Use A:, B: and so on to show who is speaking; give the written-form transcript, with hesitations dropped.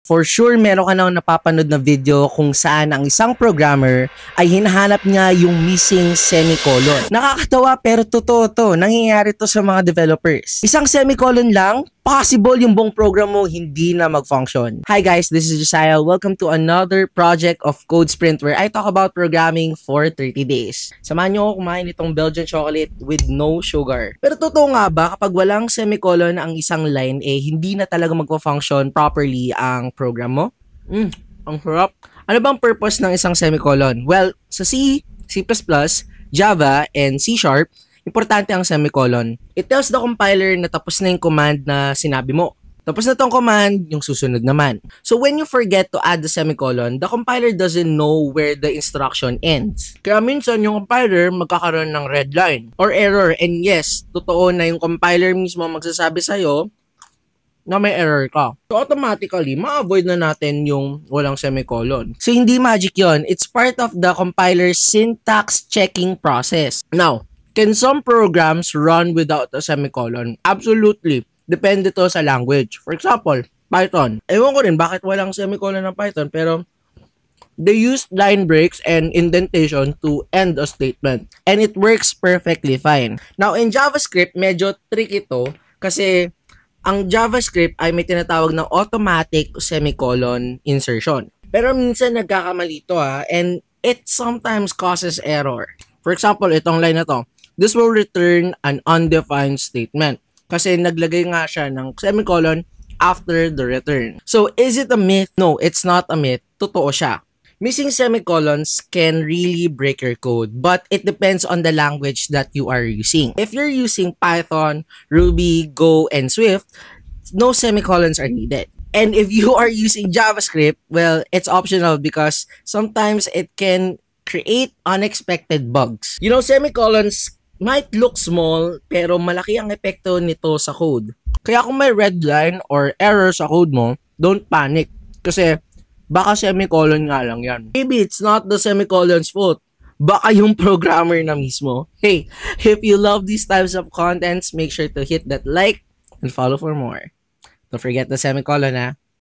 A: For sure, meron ka nang napapanood na video kung saan ang isang programmer ay hinahanap niya yung missing semicolon. Nakakatawa pero totoo to. Nangyayari to sa mga developers. Isang semicolon lang, possible yung buong program mo hindi na mag-function. Hi guys, this is Josiah. Welcome to another project of Code Sprint where I talk about programming for 30 days. Samahan nyo ako kumain itong Belgian chocolate with no sugar. Pero totoo nga ba kapag walang semicolon ang isang line, hindi na talaga mag-function properly ang program mo? Ang harap. Ano bang purpose ng isang semicolon? Well, sa C, C++, Java, and C#, importante ang semicolon. It tells the compiler na tapos na yung command na sinabi mo. Tapos na tong command, yung susunod naman. So when you forget to add the semicolon, the compiler doesn't know where the instruction ends. Kaya minsan yung compiler magkakaroon ng red line or error. And yes, totoo na yung compiler mismo magsasabi sa'yo na may error ka. So automatically, ma-avoid na natin yung walang semicolon. So hindi magic yon. It's part of the compiler's syntax checking process. Now, can some programs run without a semicolon? Absolutely. Depende to sa language. For example, Python. Ewan ko rin bakit walang semicolon ng Python, pero they use line breaks and indentation to end a statement. And it works perfectly fine. Now, in JavaScript, medyo tricky to kasi ang JavaScript ay may tinatawag na automatic semicolon insertion. Pero minsan nagkakamali ito and it sometimes causes error. For example, itong line na to. This will return an undefined statement. Kasi naglagay nga siya ng semicolon after the return. So, is it a myth? No, it's not a myth. Totoo siya. Missing semicolons can really break your code, but it depends on the language that you are using. If you're using Python, Ruby, Go, and Swift, no semicolons are needed. And if you are using JavaScript, well, it's optional because sometimes it can create unexpected bugs. You know, semicolons might look small, pero malaki ang epekto nito sa code. Kaya kung may red line or error sa code mo, don't panic. Kasi baka semicolon nga lang yan. Maybe it's not the semicolon's fault. Baka yung programmer na mismo. Hey, if you love these types of contents, make sure to hit that like and follow for more. Don't forget the semicolon,